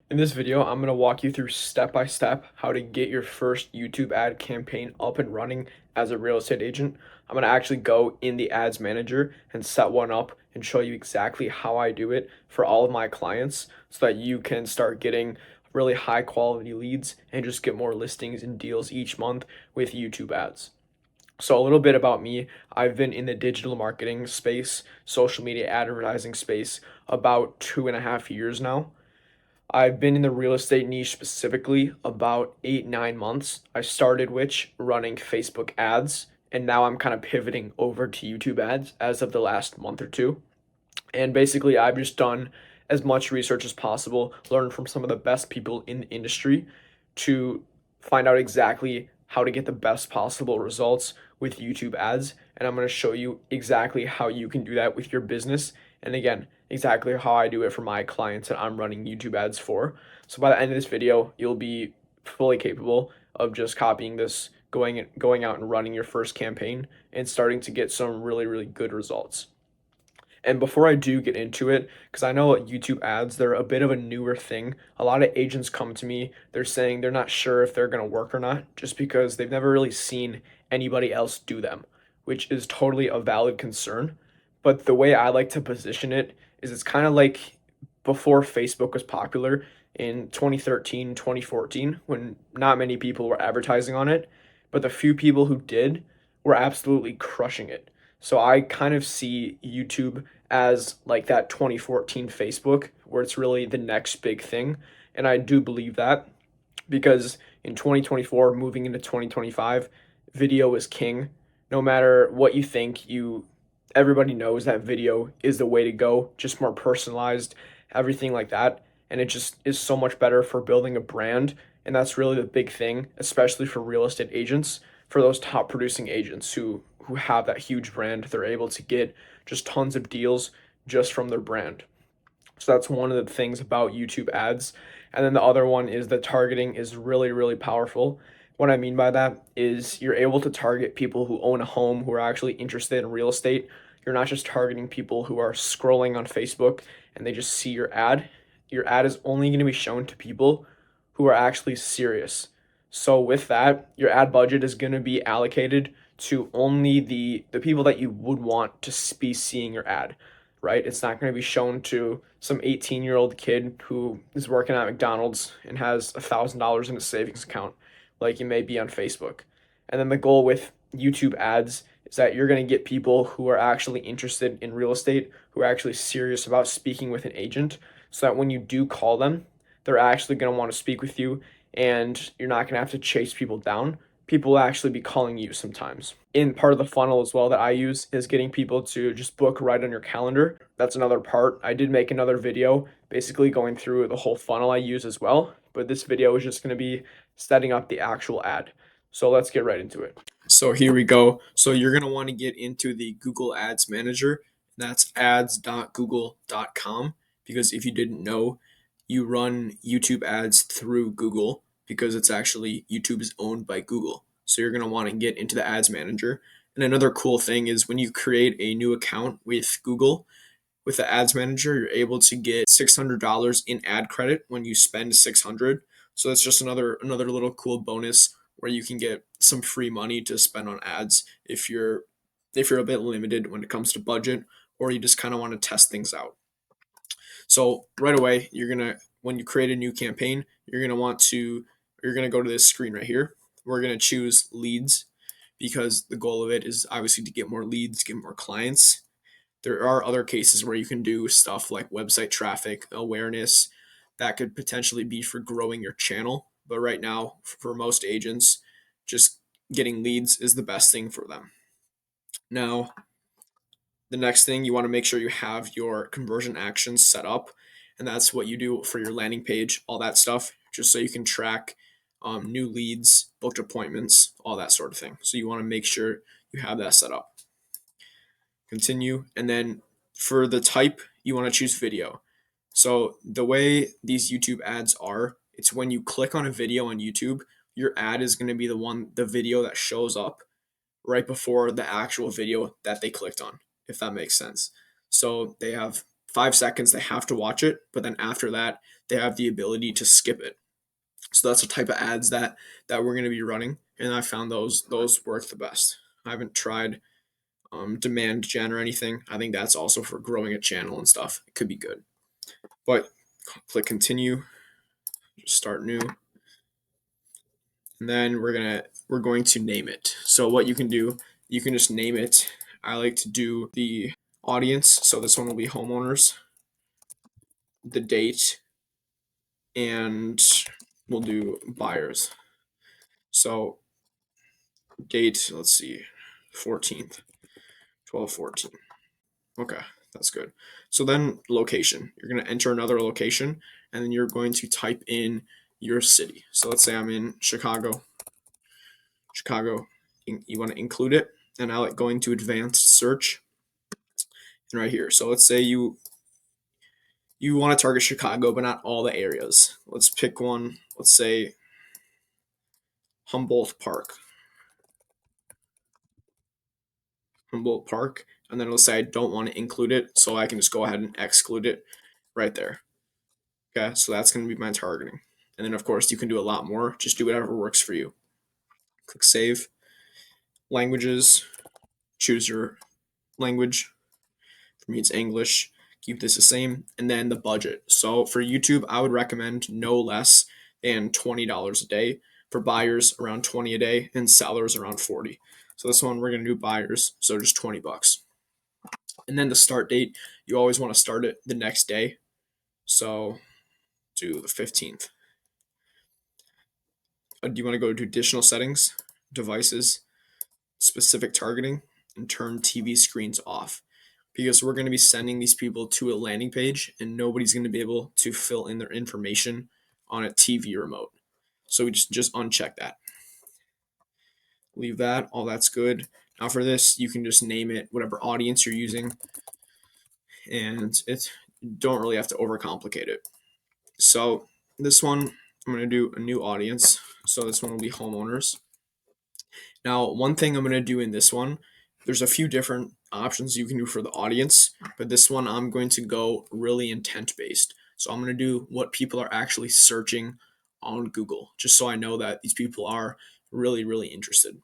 In this video, I'm going to walk you through step by step how to get your first YouTube ad campaign up and running as a real estate agent. I'm going to actually go in the ads manager and set one up and show you exactly how I do it for all of my clients so that you can start getting really high quality leads and just get more listings and deals each month with YouTube ads. So, a little bit about me. I've been in the digital marketing space, social media advertising space about 2.5 years now. I've been in the real estate niche specifically about 8, 9 months. I started which running Facebook ads, and now I'm kind of pivoting over to YouTube ads as of the last month or two. And basically, I've just done as much research as possible, learned from some of the best people in the industry to find out exactly how to get the best possible results with YouTube ads. And I'm going to show you exactly how you can do that with your business. And again, exactly how I do it for my clients that I'm running YouTube ads for. So by the end of this video, you'll be fully capable of just copying this, going out and running your first campaign and starting to get some really good results. And before I do get into it, because I know YouTube ads, they're a bit of a newer thing. A lot of agents come to me, they're saying they're not sure if they're going to work or not, just because they've never really seen anybody else do them, which is totally a valid concern. But the way I like to position it is it's kind of like before Facebook was popular in 2013, 2014, when not many people were advertising on it, but the few people who did were absolutely crushing it. So I kind of see YouTube as like that 2014 Facebook, where it's really the next big thing. And I do believe that because in 2024, moving into 2025, video is king. No matter what you think, everybody knows that video is the way to go, just more personalized, everything like that. And it just is so much better for building a brand. And that's really the big thing, especially for real estate agents, for those top producing agents who have that huge brand. They're able to get just tons of deals just from their brand. So that's one of the things about YouTube ads. And then the other one is the targeting is really powerful. What I mean by that is you're able to target people who own a home who are actually interested in real estate. You're not just targeting people who are scrolling on Facebook and they just see your ad. Your ad is only going to be shown to people who are actually serious. So with that, your ad budget is going to be allocated to only the people that you would want to be seeing your ad, right? It's not going to be shown to some 18-year-old kid who is working at McDonald's and has $1,000 in a savings account, like you may be on Facebook. And then the goal with YouTube ads is that you're going to get people who are actually interested in real estate, who are actually serious about speaking with an agent, so that when you do call them, they're actually going to want to speak with you and you're not going to have to chase people down. People will actually be calling you sometimes. In part of the funnel as well that I use is getting people to just book right on your calendar. That's another part. I did make another video basically going through the whole funnel I use as well, but this video is just going to be setting up the actual ad. So let's get right into it. So here we go. So you're going to want to get into the Google Ads Manager. That's ads.google.com because if you didn't know, you run YouTube ads through Google because it's actually YouTube is owned by Google. So you're going to want to get into the ads manager. And another cool thing is when you create a new account with Google, with the ads manager, you're able to get $600 in ad credit when you spend 600. So that's just another little cool bonus where you can get some free money to spend on ads if you're a bit limited when it comes to budget or you just kind of want to test things out. So right away, when you create a new campaign, you're gonna go to this screen right here. We're gonna choose leads because the goal of it is obviously to get more leads, get more clients. There are other cases where you can do stuff like website traffic, awareness, that could potentially be for growing your channel. But right now, for most agents, just getting leads is the best thing for them. Now, the next thing you want to make sure you have your conversion actions set up, and that's what you do for your landing page, all that stuff, just so you can track new leads, booked appointments, all that sort of thing. So you want to make sure you have that set up. Continue, and then for the type, you want to choose video. So the way these YouTube ads are, it's when you click on a video on YouTube, your ad is going to be the video that shows up right before the actual video that they clicked on, if that makes sense. So they have 5 seconds, they have to watch it, but then after that, they have the ability to skip it. So that's the type of ads that we're going to be running, and I found those work the best. I haven't tried demand gen or anything. I think that's also for growing a channel and stuff. It could be good, but click continue, just start new, and then we're going to name it. So what you can do, you can just name it. I like to do the audience, so this one will be homeowners, the date, and we'll do buyers. So date, let's see, 14th, 12/14. Okay, that's good. So then location, you're going to enter another location, and then you're going to type in your city. So let's say I'm in Chicago. You want to include it, and I like going to advanced search, and right here. So let's say you want to target Chicago, but not all the areas. Let's pick one. Let's say Humboldt Park. Humboldt Park, and then let's say I don't want to include it, so I can just go ahead and exclude it right there. Okay, so that's going to be my targeting. And then, of course, you can do a lot more. Just do whatever works for you. Click save. Languages, choose your language. For me, it's English. Keep this the same. And then the budget. So for YouTube, I would recommend no less than $20 a day. For buyers, around 20 a day, and sellers around 40. So this one, we're going to do buyers, so just 20 bucks. And then the start date, you always want to start it the next day. So do the 15th. Do you want to go to additional settings, devices, specific targeting, and turn TV screens off? Because we're going to be sending these people to a landing page, and nobody's going to be able to fill in their information on a TV remote. So we just uncheck that. Leave that. All that's good. Now for this, you can just name it whatever audience you're using, and don't really have to overcomplicate it. So this one, I'm going to do a new audience. So this one will be homeowners. Now, one thing I'm going to do in this one, there's a few different options you can do for the audience, but this one I'm going to go really intent based. So I'm going to do what people are actually searching on Google, just so I know that these people are really, really interested.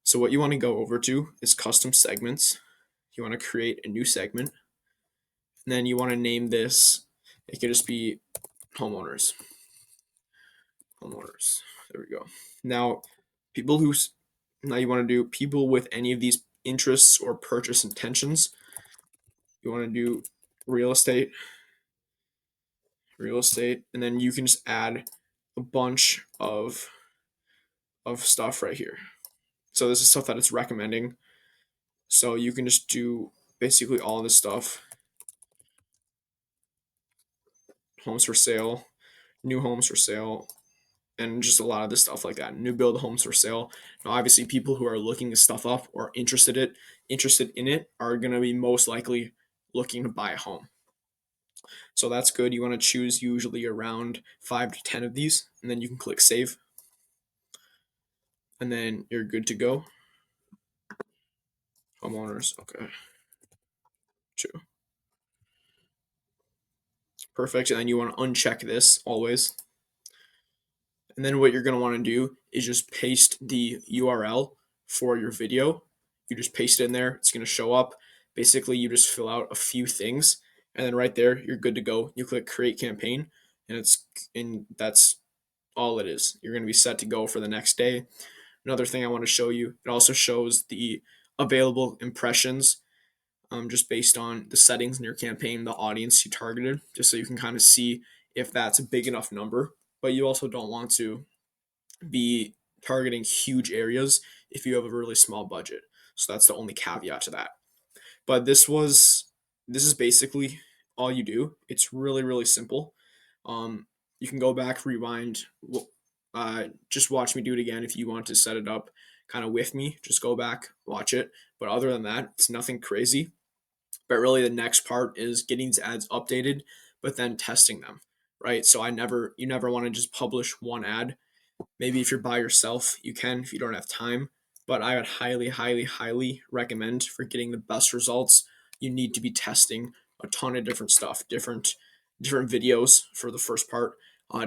So what you want to go over to is custom segments. You want to create a new segment, and then you want to name this. It could just be homeowners. Homeowners. There we go. Now, now you want to do people with any of these interests or purchase intentions. You want to do real estate, and then you can just add a bunch of stuff right here. So this is stuff that it's recommending. So you can just do basically all this stuff. Homes for sale, new homes for sale, and just a lot of this stuff like that. New build homes for sale. Now, obviously, people who are looking this stuff up or interested in it are going to be most likely looking to buy a home. So that's good. You want to choose usually around 5 to 10 of these, and then you can click save, and then you're good to go. Homeowners, okay. 2. Perfect. And then you want to uncheck this always. And then what you're going to want to do is just paste the URL for your video. You just paste it in there. It's going to show up. Basically, you just fill out a few things, and then right there, you're good to go. You click create campaign, and that's all it is. You're going to be set to go for the next day. Another thing I want to show you, it also shows the available impressions just based on the settings in your campaign, the audience you targeted, just so you can kind of see if that's a big enough number. But you also don't want to be targeting huge areas if you have a really small budget. So that's the only caveat to that. But this is basically all you do. It's really, really simple. You can go back, rewind, just watch me do it again if you want to set it up kind of with me. Just go back, watch it. But other than that, it's nothing crazy. But really, the next part is getting these ads updated, but then testing them, right? So you never want to just publish one ad. Maybe if you're by yourself, you can if you don't have time. But I would highly, highly, highly recommend for getting the best results, you need to be testing a ton of different stuff, different videos for the first part,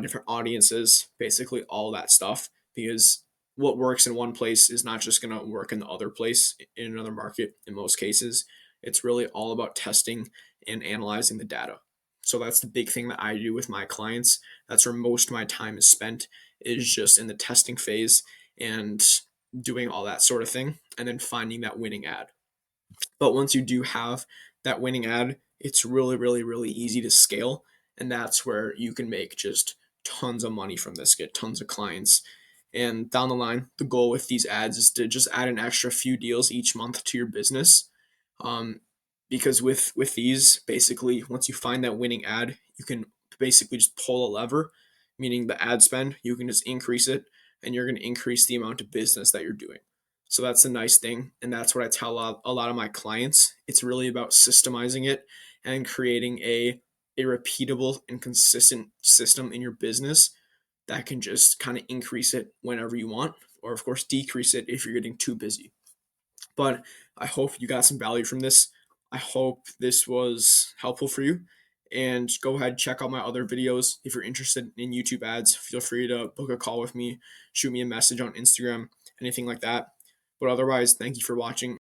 different audiences, basically all that stuff. Because what works in one place is not just going to work in the other place in another market. In most cases, it's really all about testing and analyzing the data. So that's the big thing that I do with my clients. That's where most of my time is spent, is just in the testing phase and doing all that sort of thing, and then finding that winning ad. But once you do have that winning ad, it's really, really, really easy to scale. And that's where you can make just tons of money from this, get tons of clients. And down the line, the goal with these ads is to just add an extra few deals each month to your business. Um, because with these, basically, once you find that winning ad, you can basically just pull a lever, meaning the ad spend, you can just increase it, and you're going to increase the amount of business that you're doing. So that's the nice thing. And that's what I tell a lot of my clients. It's really about systemizing it and creating a repeatable and consistent system in your business that can just kind of increase it whenever you want, or of course, decrease it if you're getting too busy. But I hope you got some value from this. I hope this was helpful for you. And go ahead, check out my other videos. If you're interested in YouTube ads, feel free to book a call with me, shoot me a message on Instagram, anything like that. But otherwise, thank you for watching.